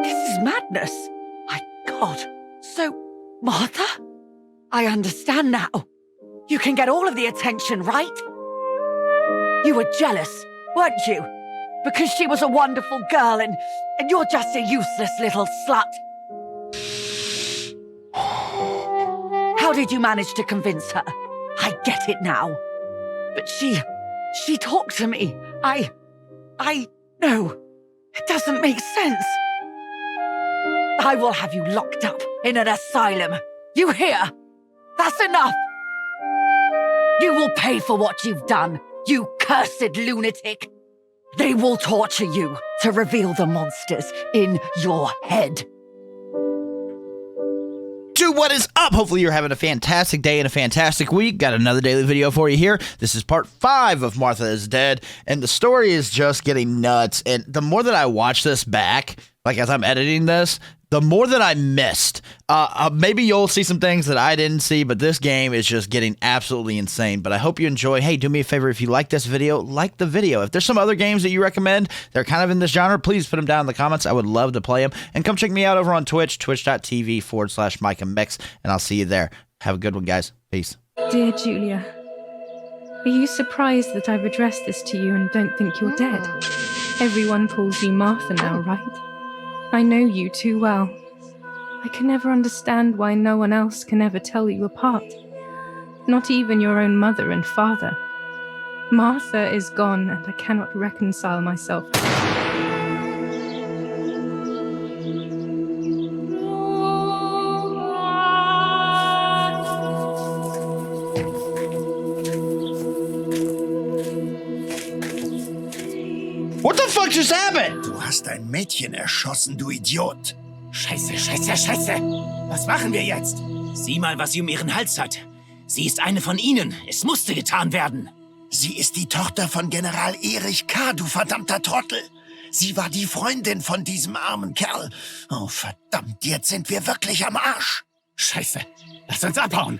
This is madness. My God. So, Martha? I understand now. You can get all of the attention, right? You were jealous, weren't you? Because she was a wonderful girl and you're just a useless little slut. How did you manage to convince her? I get it now. But she talked to me. No, it doesn't make sense. I will have you locked up in an asylum. You hear? That's enough. You will pay for what you've done, you cursed lunatic. They will torture you to reveal the monsters in your head. Dude, what is up? Hopefully you're having a fantastic day and a fantastic week. Got another daily video for you here. This is part 5 of Martha is Dead, and the story is just getting nuts. And the more that I watch this back, like as I'm editing this, the more that I missed. Maybe you'll see some things that I didn't see, but this game is just getting absolutely insane. But I hope you enjoy. Hey, do me a favor. If you like this video, like the video. If there's some other games that you recommend, they're kind of in this genre, please put them down in the comments. I would love to play them. And come check me out over on Twitch, twitch.tv/MikeandMix, and I'll see you there. Have a good one, guys. Peace. Dear Julia, are you surprised that I've addressed this to you and don't think you're dead? Everyone calls you Martha now, right? I know you too well. I can never understand why no one else can ever tell you apart. Not even your own mother and father. Martha is gone and I cannot reconcile myself. What the fuck just happened? Du hast ein Mädchen erschossen, du Idiot. Scheiße, scheiße, scheiße. Was machen wir jetzt? Sieh mal, was sie um ihren Hals hat. Sie ist eine von ihnen. Es musste getan werden. Sie ist die Tochter von General Erich K., du verdammter Trottel. Sie war die Freundin von diesem armen Kerl. Oh, verdammt, jetzt sind wir wirklich am Arsch. Scheiße, lass uns abhauen.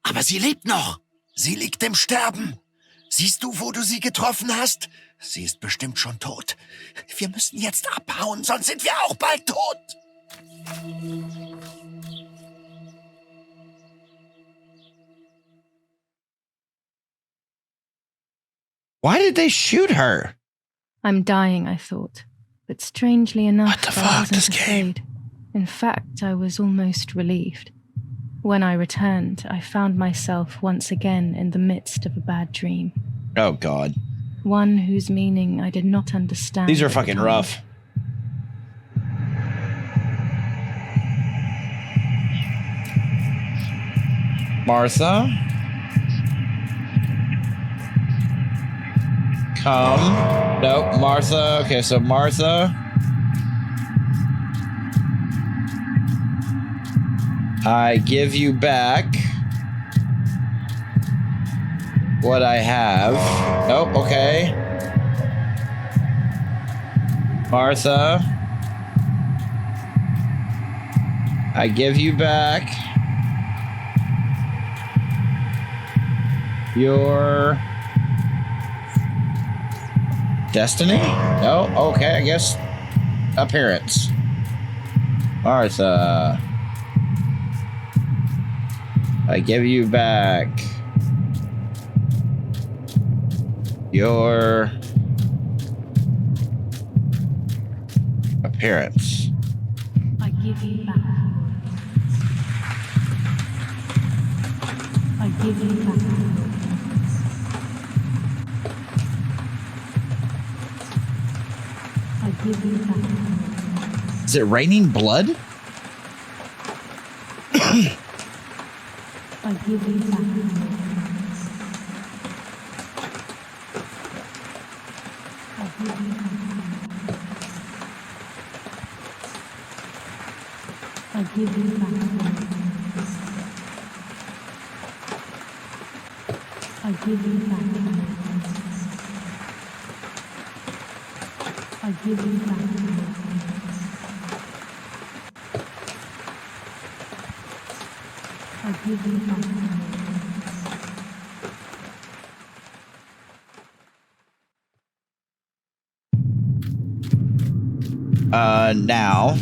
Aber sie lebt noch. Sie liegt im Sterben. Siehst du, wo du sie getroffen hast? Sie ist bestimmt schon tot. Wir müssen jetzt abhauen, sonst sind wir auch bald tot. Why did they shoot her? I'm dying, I thought. But strangely enough, What the I fuck, wasn't this game? afraid. In fact, I was almost relieved. When I returned, I found myself once again in the midst of a bad dream. Oh, God. One whose meaning I did not understand. These are at the fucking time. rough. Martha? Come. Nope, Martha. Okay, so Martha. I give you back what I have. Nope, okay. Martha. I give you back your destiny? No? Okay, I guess appearance. Martha. I give you back your appearance. I give you back. I give you back. I give you back. Is it raining blood? I give you back. I give you back. I give you back. I give you back. I give you back. I give you back. Now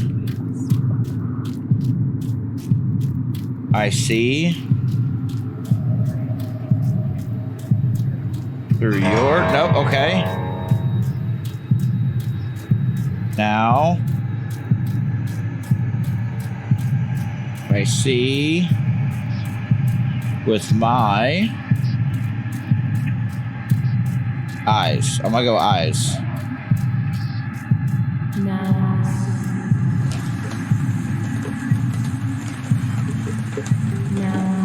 I see through your, nope, okay. Now I see with my eyes. I'm gonna go eyes. Now. Now.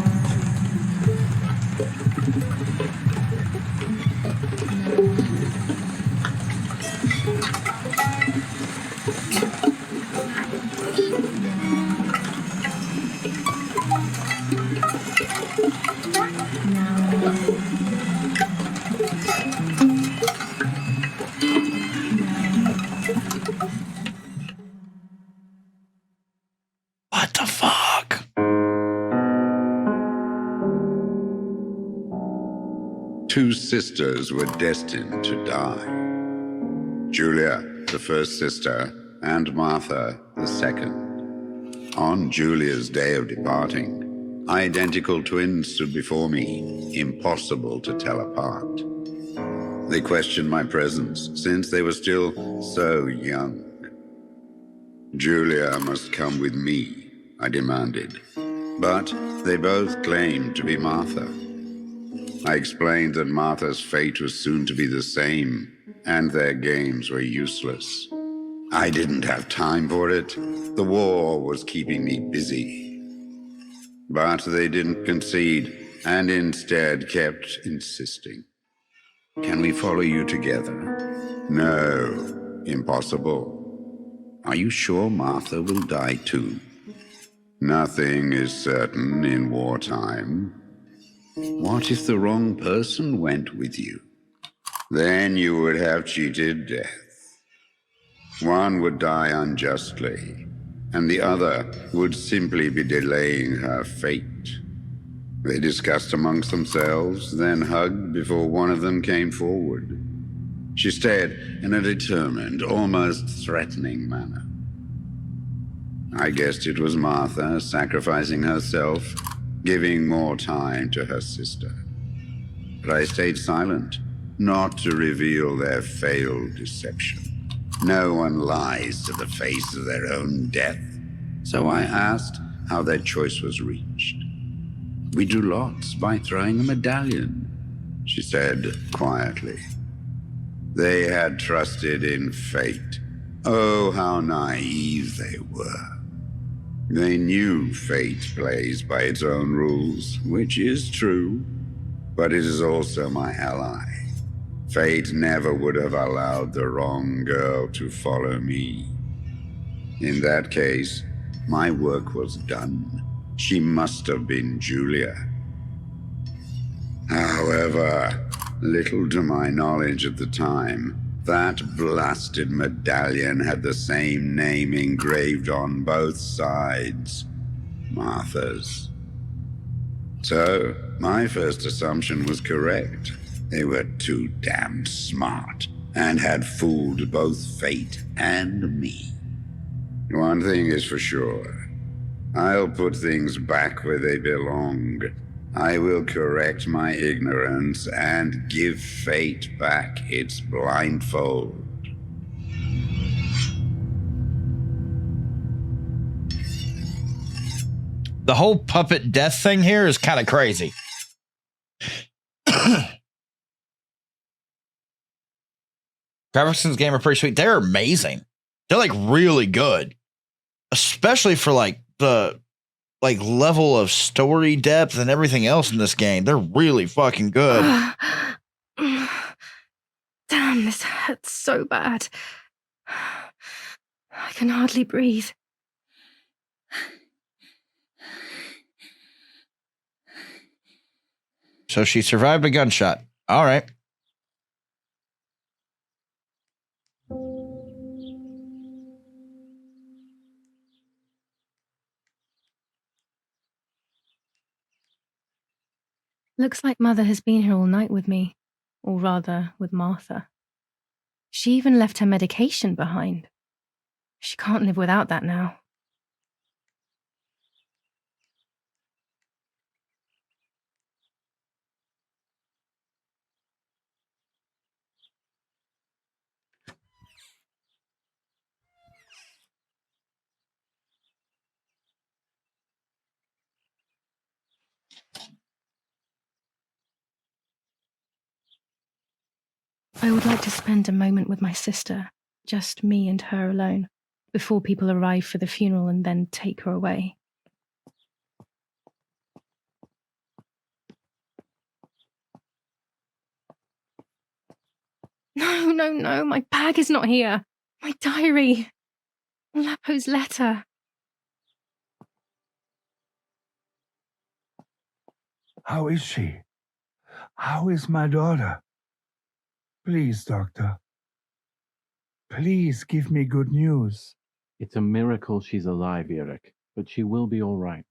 What the fuck? Two sisters were destined to die. Julia, the first sister, and Martha, the second. On Julia's day of departing, identical twins stood before me, impossible to tell apart. They questioned my presence, since they were still so young. Julia must come with me, I demanded. But they both claimed to be Martha. I explained that Martha's fate was soon to be the same, and their games were useless. I didn't have time for it. The war was keeping me busy. But they didn't concede, and instead kept insisting. Can we follow you together? No, impossible. Are you sure Martha will die too? Nothing is certain in wartime. What if the wrong person went with you? Then you would have cheated death. One would die unjustly, and the other would simply be delaying her fate. They discussed amongst themselves, then hugged before one of them came forward. She stared in a determined, almost threatening manner. I guessed it was Martha sacrificing herself, giving more time to her sister. But I stayed silent, not to reveal their failed deception. No one lies to the face of their own death. So I asked how their choice was reached. We drew lots by throwing a medallion, she said quietly. They had trusted in fate. Oh, how naive they were. They knew fate plays by its own rules, which is true, but it is also my ally. Fate never would have allowed the wrong girl to follow me. In that case, my work was done. She must have been Julia. However, little to my knowledge at the time, that blasted medallion had the same name engraved on both sides, Martha's. So, my first assumption was correct. They were too damned smart and had fooled both fate and me. One thing is for sure. I'll put things back where they belong. I will correct my ignorance and give fate back its blindfold. The whole puppet death thing here is kind of crazy. Graphics in this game are pretty sweet. They're amazing. They're like really good, especially for like the level of story depth and everything else in this game. They're really fucking good. Damn, this hurts so bad. I can hardly breathe. So she survived a gunshot. All right. Looks like Mother has been here all night with me, or rather, with Martha. She even left her medication behind. She can't live without that now. I would like to spend a moment with my sister, just me and her alone, before people arrive for the funeral and then take her away. No, my bag is not here. My diary. Lapo's letter. How is she? How is my daughter? Please, doctor. Please give me good news. It's a miracle she's alive, Eric, but she will be all right.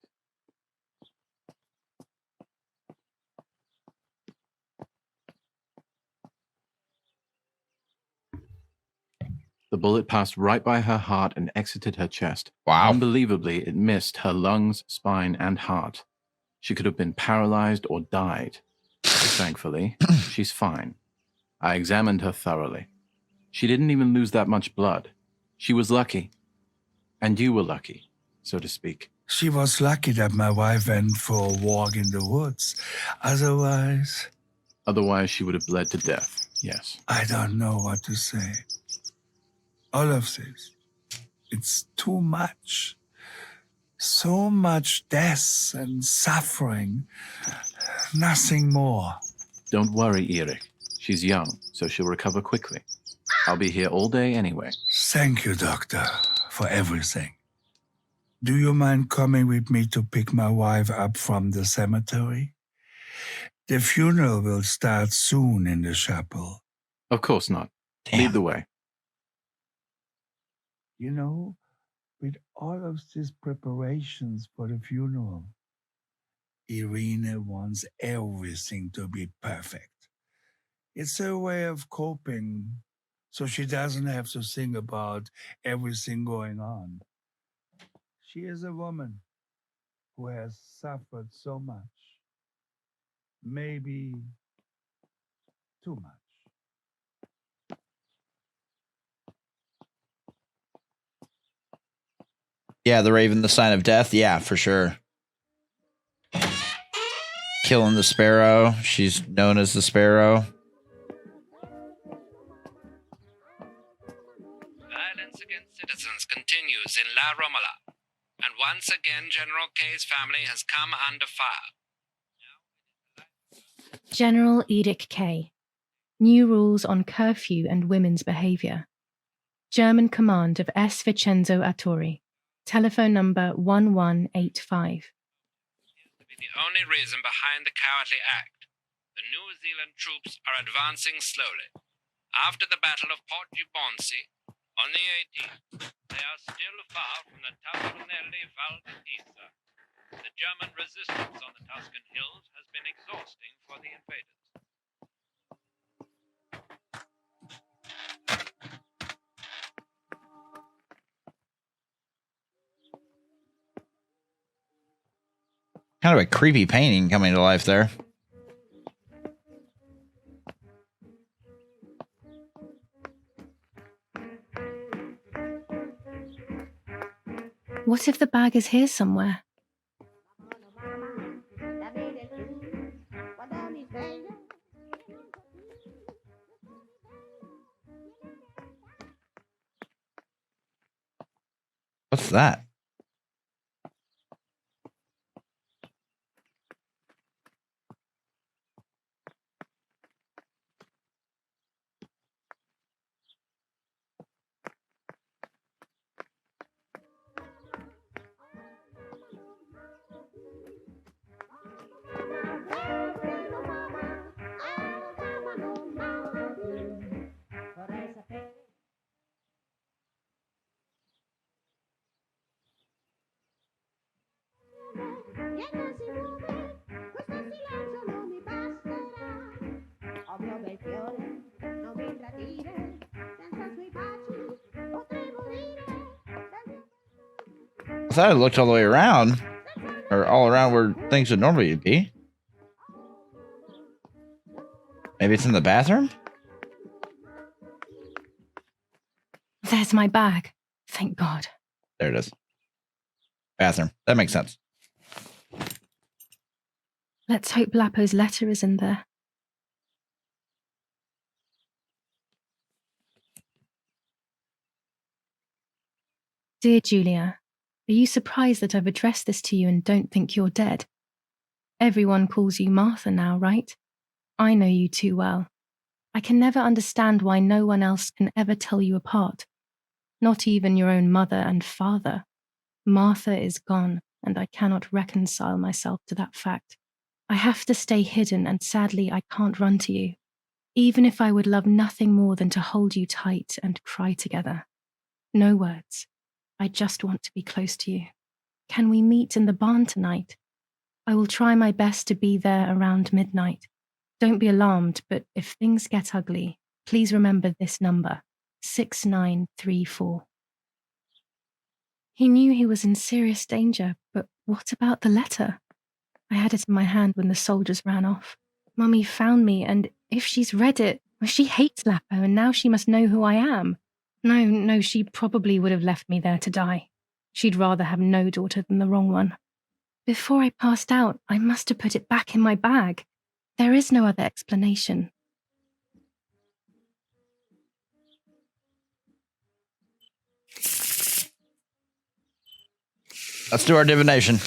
The bullet passed right by her heart and exited her chest. Wow. Unbelievably, it missed her lungs, spine, and heart. She could have been paralyzed or died. Thankfully, she's fine. I examined her thoroughly. She didn't even lose that much blood. She was lucky. And you were lucky, so to speak. She was lucky that my wife went for a walk in the woods. Otherwise, Otherwise, she would have bled to death, yes. I don't know what to say. All of this, it's too much. So much death and suffering. Nothing more. Don't worry, Eric. She's young, so she'll recover quickly. I'll be here all day anyway. Thank you, doctor, for everything. Do you mind coming with me to pick my wife up from the cemetery? The funeral will start soon in the chapel. Of course not. Damn. Lead the way. You know, with all of these preparations for the funeral, Irina wants everything to be perfect. It's her way of coping, so she doesn't have to think about everything going on. She is a woman who has suffered so much. Maybe too much. Yeah, the raven, the sign of death. Yeah, for sure. Killing the sparrow. She's known as the sparrow. Violence against citizens continues in La Romola, and once again General K's family has come under fire. General Edict K. New rules on curfew and women's behavior. German command of S. Vincenzo Arturi. Telephone number 1185. To be the only reason behind the cowardly act. The New Zealand troops are advancing slowly. After the Battle of Port Gibbonsi, on the 18th, they are still far from the Tuscanelli Val di Pisa. The German resistance on the Tuscan hills has been exhausting for the invaders. Kind of a creepy painting coming to life there. What if the bag is here somewhere? What's that? thought I looked all the way around, or all around where things would normally be. Maybe it's in the bathroom? There's my bag. Thank God. There it is. Bathroom. That makes sense. Let's hope Lapo's letter is in there. Dear Julia, are you surprised that I've addressed this to you and don't think you're dead? Everyone calls you Martha now, right? I know you too well. I can never understand why no one else can ever tell you apart. Not even your own mother and father. Martha is gone, and I cannot reconcile myself to that fact. I have to stay hidden, and sadly I can't run to you, even if I would love nothing more than to hold you tight and cry together. No words. I just want to be close to you. Can we meet in the barn tonight? I will try my best to be there around midnight. Don't be alarmed, but if things get ugly, please remember this number, 6934. He knew he was in serious danger, but what about the letter? I had it in my hand when the soldiers ran off. Mummy found me, and if she's read it, well, she hates Lapo, and now she must know who I am. No, she probably would have left me there to die. She'd rather have no daughter than the wrong one. Before I passed out, I must have put it back in my bag. There is no other explanation. Let's do our divination.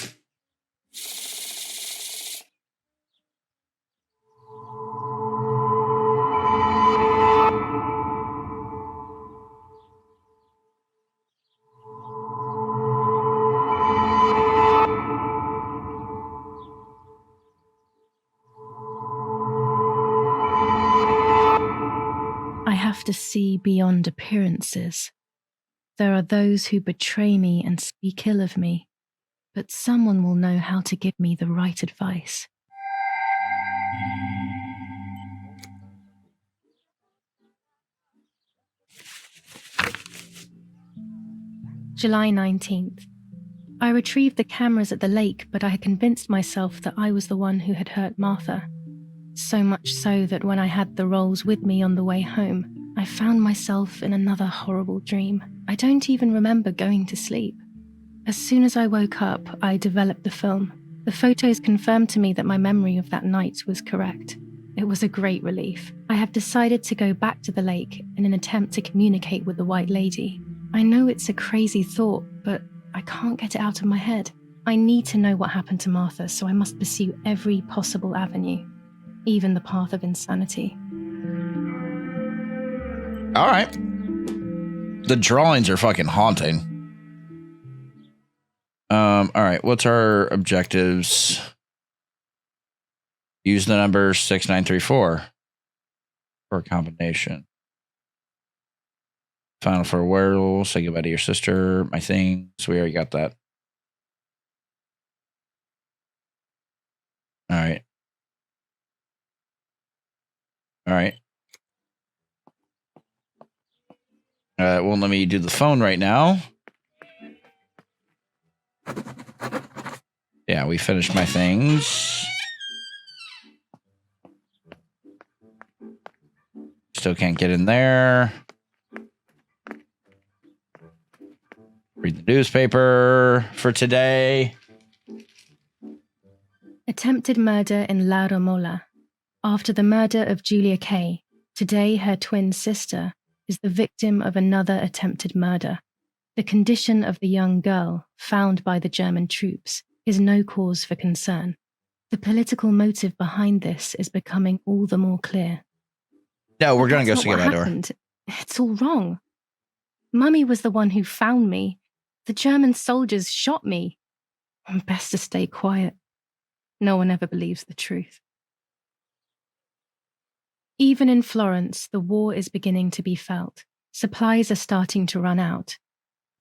I have to see beyond appearances. There are those who betray me and speak ill of me, but someone will know how to give me the right advice. July 19th. I retrieved the cameras at the lake, but I had convinced myself that I was the one who had hurt Martha. So much so that when I had the rolls with me on the way home, I found myself in another horrible dream. I don't even remember going to sleep. As soon as I woke up, I developed the film. The photos confirmed to me that my memory of that night was correct. It was a great relief. I have decided to go back to the lake in an attempt to communicate with the White Lady. I know it's a crazy thought, but I can't get it out of my head. I need to know what happened to Martha, so I must pursue every possible avenue, even the path of insanity. All right. The drawings are fucking haunting. All right. What's our objectives? Use the number 6934 for a combination. Final farewell. Say goodbye to your sister. My things. We already got that. All right. All right. Won't let me do the phone right now. Yeah, we finished my things. Still can't get in there. Read the newspaper for today. Attempted murder in La Romola. After the murder of Julia Kay, today her twin sister is the victim of another attempted murder. The condition of the young girl, found by the German troops, is no cause for concern. The political motive behind this is becoming all the more clear. No, we're going to go That's see not my what door. happened. It's all wrong. Mummy was the one who found me. The German soldiers shot me. Best to stay quiet. No one ever believes the truth. Even in Florence, the war is beginning to be felt. Supplies are starting to run out.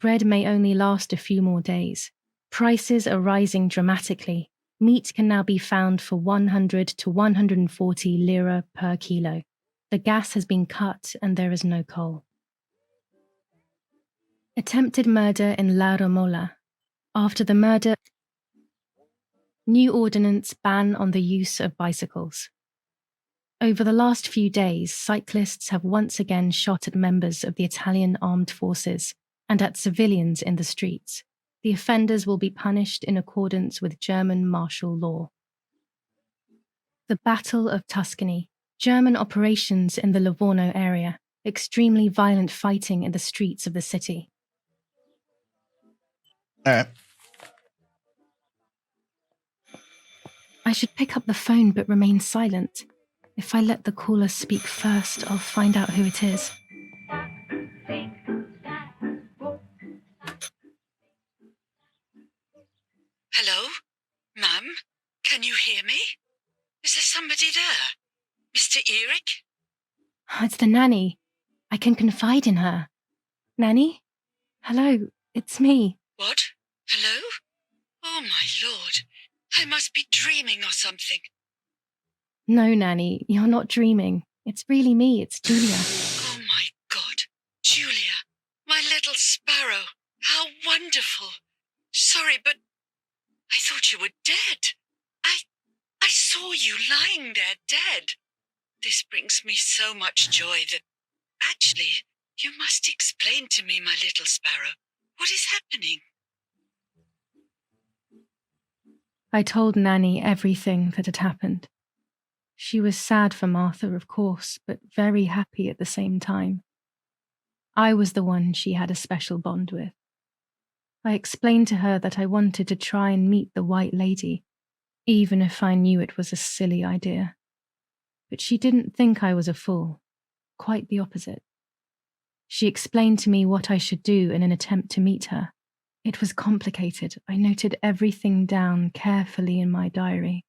Bread may only last a few more days. Prices are rising dramatically. Meat can now be found for 100 to 140 lira per kilo. The gas has been cut and there is no coal. Attempted murder in La Romola. After the murder, new ordinance ban on the use of bicycles. Over the last few days, cyclists have once again shot at members of the Italian armed forces and at civilians in the streets. The offenders will be punished in accordance with German martial law. The Battle of Tuscany. German operations in the Livorno area. Extremely violent fighting in the streets of the city. All right. I should pick up the phone but remain silent. If I let the caller speak first, I'll find out who it is. Hello? Ma'am? Can you hear me? Is there somebody there? Mr. Eric? It's the nanny. I can confide in her. Nanny? Hello, it's me. What? Hello? Oh, my lord. I must be dreaming or something. No, Nanny, you're not dreaming. It's really me, it's Julia. Oh, my God. Julia, my little sparrow. How wonderful. Sorry, but I thought you were dead. I saw you lying there dead. This brings me so much joy that... Actually, you must explain to me, my little sparrow. What is happening? I told Nanny everything that had happened. She was sad for Martha, of course, but very happy at the same time. I was the one she had a special bond with. I explained to her that I wanted to try and meet the White Lady, even if I knew it was a silly idea. But she didn't think I was a fool, quite the opposite. She explained to me what I should do in an attempt to meet her. It was complicated. I noted everything down carefully in my diary.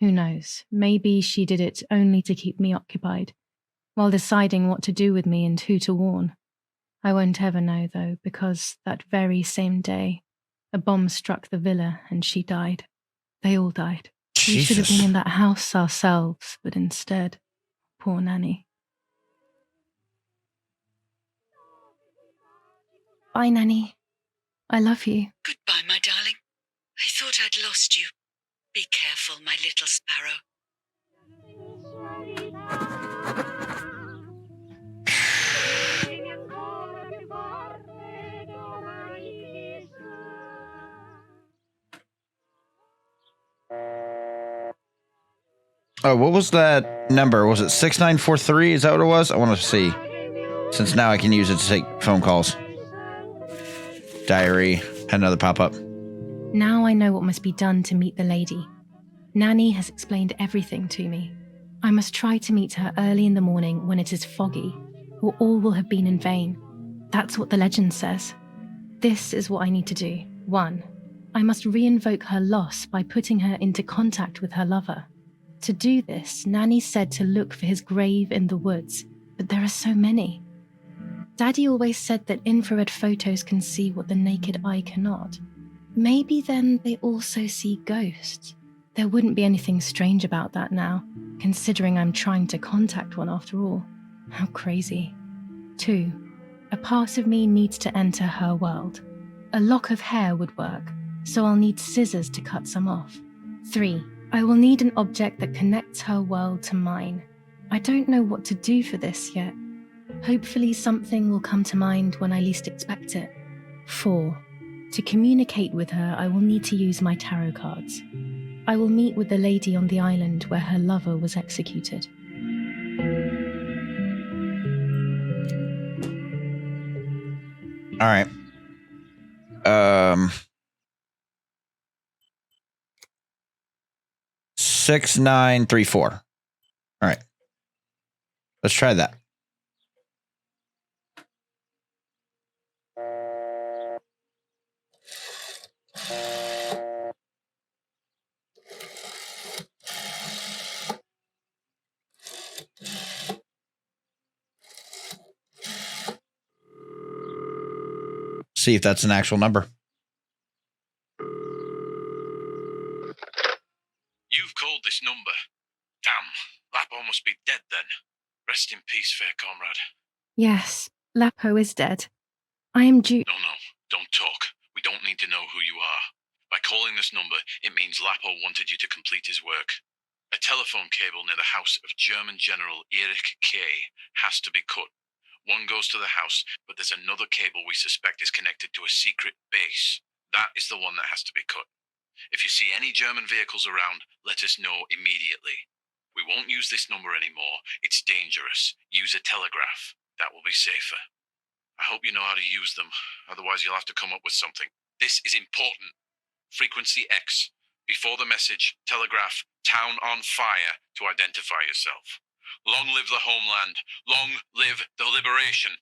Who knows, maybe she did it only to keep me occupied, while deciding what to do with me and who to warn. I won't ever know, though, because that very same day, a bomb struck the villa and she died. They all died. We should have been in that house ourselves, but instead, poor Nanny. Bye, Nanny. I love you. Goodbye, my darling. I thought I'd lost you. Be careful, my little sparrow. Oh, what was that number? Was it 6943? Is that what it was? I want to see. Since now I can use it to take phone calls. Diary. Had another pop-up. Now I know what must be done to meet the lady. Nanny has explained everything to me. I must try to meet her early in the morning when it is foggy, or all will have been in vain. That's what the legend says. This is what I need to do. 1. I must reinvoke her loss by putting her into contact with her lover. To do this, Nanny said to look for his grave in the woods, but there are so many. Daddy always said that infrared photos can see what the naked eye cannot. Maybe then they also see ghosts. There wouldn't be anything strange about that now, considering I'm trying to contact one after all. How crazy. 2. A part of me needs to enter her world. A lock of hair would work, so I'll need scissors to cut some off. 3. I will need an object that connects her world to mine. I don't know what to do for this yet. Hopefully something will come to mind when I least expect it. 4. To communicate with her, I will need to use my tarot cards. I will meet with the lady on the island where her lover was executed. All right. 6934. All right. Let's try that. See if that's an actual number. You've called this number. Damn, Lapo must be dead then. Rest in peace, fair comrade. Yes, Lapo is dead. I am due. No, don't talk. We don't need need to know who you are. By calling this number, it means Lapo wanted you to complete his work. A telephone cable near the house of German General Erich K. has to be cut. One goes to the house, but there's another cable we suspect is connected to a secret base. That is the one that has to be cut. If you see any German vehicles around, let us know immediately. We won't use this number anymore. It's dangerous. Use a telegraph. That will be safer. I hope you know how to use them. Otherwise, you'll have to come up with something. This is important. Frequency X. Before the message, telegraph, town on fire to identify yourself. Long live the homeland. Long live the liberation.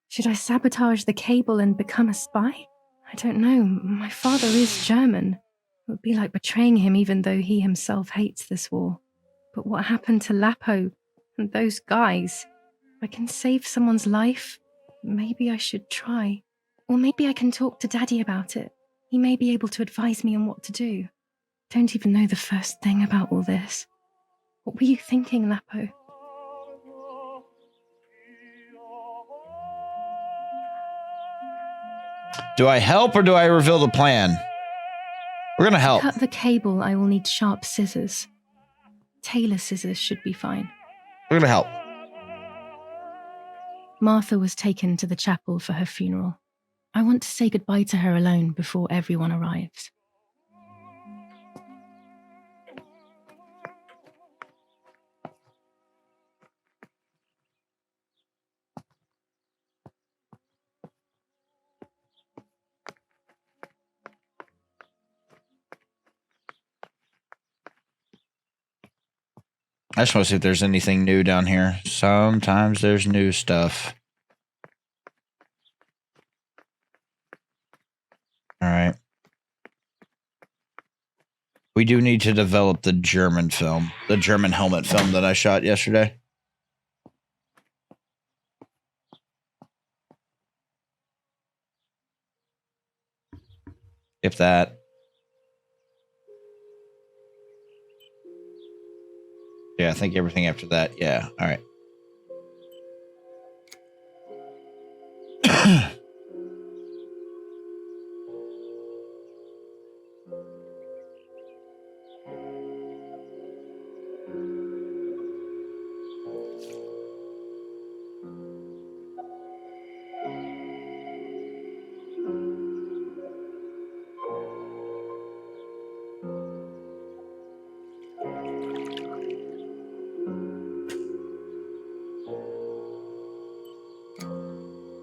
Should I sabotage the cable and become a spy? I don't know. My father is German. It would be like betraying him even though he himself hates this war. But what happened to Lapo and those guys? If I can save someone's life, maybe I should try. Or maybe I can talk to Daddy about it. He may be able to advise me on what to do. Don't even know the first thing about all this. What were you thinking, Lapo? Do I help or do I reveal the plan? We're gonna help. To cut the cable, I will need sharp scissors. Tailor scissors should be fine. We're gonna help. Martha was taken to the chapel for her funeral. I want to say goodbye to her alone before everyone arrives. I just want to see if there's anything new down here. Sometimes there's new stuff. All right. We do need to develop the German film, the German helmet film that I shot yesterday. If that. Yeah, I think everything after that. Yeah. All right.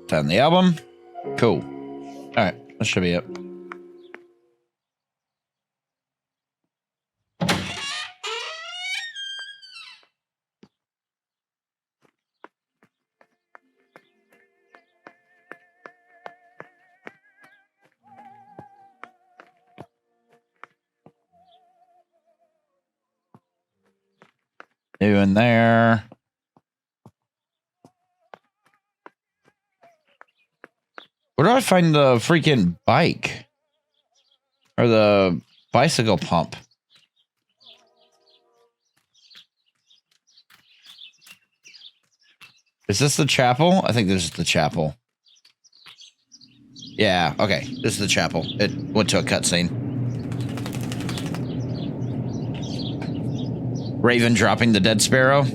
Found the album. Cool. All right. That should be it. New in there. Where do I find the freaking bike? Or the bicycle pump? Is this the chapel? I think this is the chapel. Yeah, okay. This is the chapel. It went to a cutscene. Raven dropping the dead sparrow.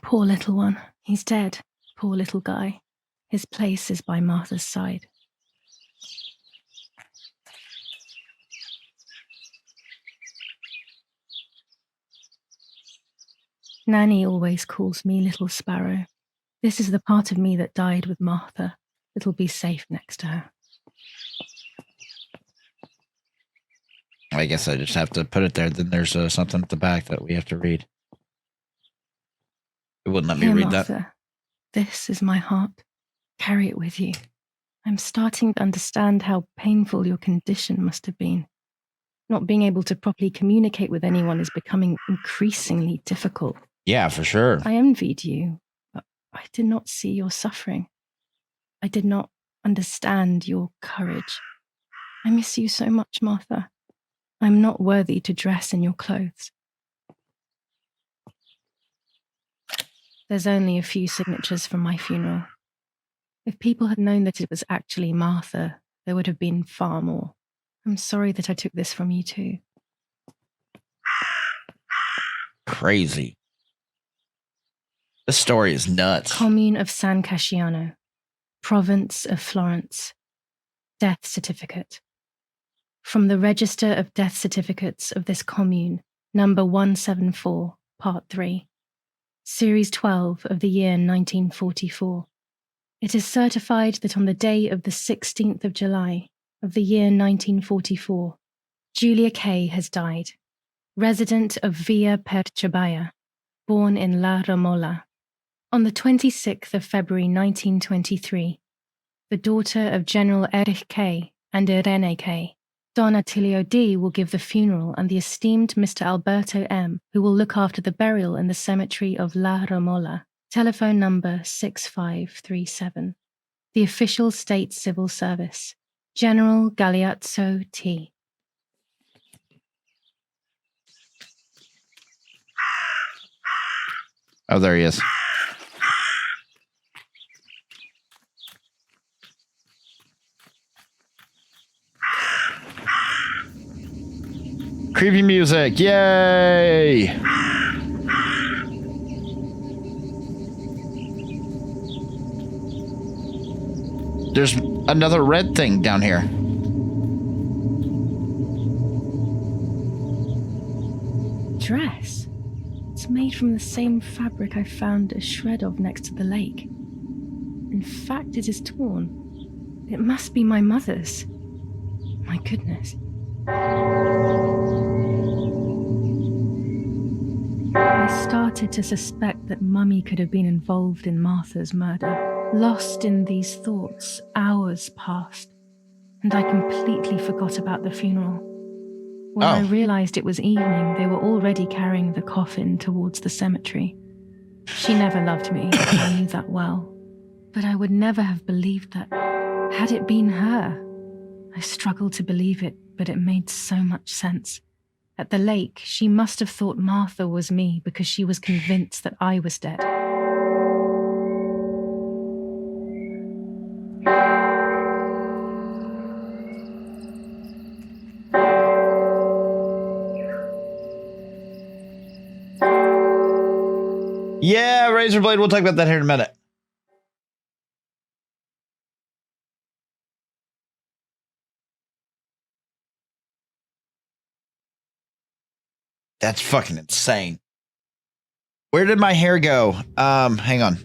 Poor little one. He's dead. Poor little guy. His place is by Martha's side. Nanny always calls me Little Sparrow. This is the part of me that died with Martha. It'll be safe next to her. I guess I just have to put it there. Then there's something at the back that we have to read. It wouldn't let me Here, read Martha. that. This is my heart. Carry it with you. I'm starting to understand how painful your condition must have been. Not being able to properly communicate with anyone is becoming increasingly difficult. Yeah, for sure. I envied you, but I did not see your suffering. I did not understand your courage. I miss you so much, Martha. I'm not worthy to dress in your clothes. There's only a few signatures from my funeral. If people had known that it was actually Martha, there would have been far more. I'm sorry that I took this from you too. Crazy. This story is nuts. Commune of San Casciano, Province of Florence. Death certificate. From the Register of Death Certificates of this commune, number 174, part 3. Series 12 of the year 1944. It is certified that on the day of the 16th of July of the year 1944, Julia Kay has died, resident of Via Perchabaya, born in La Romola. On the 26th of February 1923, the daughter of General Erich Kay and Irene Kay, Don Attilio D. will give the funeral, and the esteemed Mr. Alberto M., who will look after the burial in the cemetery of La Romola. Telephone number 6537. The official state civil service. General Galeazzo T. Oh, there he is. Creepy music, yay! There's another red thing down here. Dress. It's made from the same fabric I found a shred of next to the lake. In fact, it is torn. It must be my mother's. My goodness. I started to suspect that Mummy could have been involved in Martha's murder. Lost in these thoughts, hours passed, and I completely forgot about the funeral. When I realized it was evening, they were already carrying the coffin towards the cemetery. She never loved me, I knew that well. But I would never have believed that, had it been her. I struggled to believe it, but it made so much sense. At the lake, she must have thought Martha was me because she was convinced that I was dead. Yeah, Razorblade, we'll talk about that here in a minute. That's fucking insane. Where did my hair go? Hang on.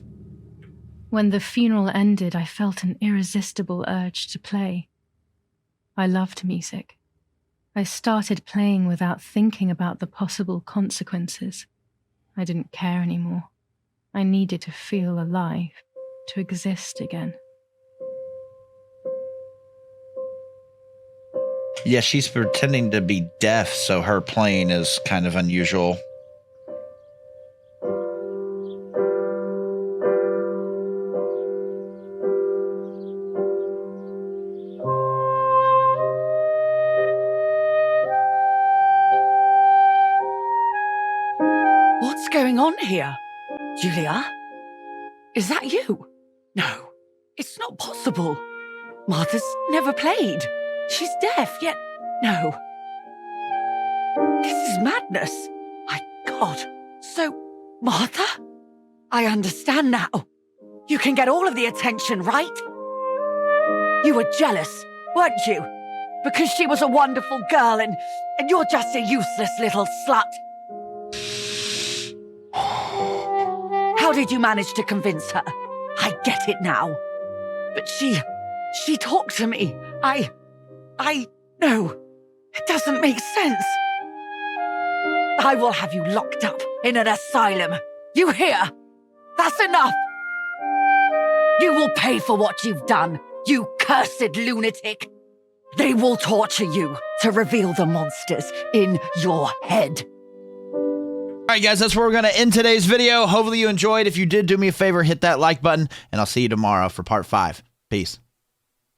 When the funeral ended, I felt an irresistible urge to play. I loved music. I started playing without thinking about the possible consequences. I didn't care anymore. I needed to feel alive, to exist again. Yeah, she's pretending to be deaf, so her playing is kind of unusual. What's going on here? Julia? Is that you? No, it's not possible. Martha's never played. She's deaf, yet no. This is madness. My God. So, Martha? I understand now. You can get all of the attention, right? You were jealous, weren't you? Because she was a wonderful girl and you're just a useless little slut. How did you manage to convince her? I get it now. But she talked to me. No, it doesn't make sense. I will have you locked up in an asylum. You hear? That's enough. You will pay for what you've done. you cursed lunatic. They will torture you to reveal the monsters in your head. All right, guys, that's where we're going to end today's video. Hopefully you enjoyed. If you did, do me a favor, hit that like button, and I'll see you tomorrow for part 5. Peace.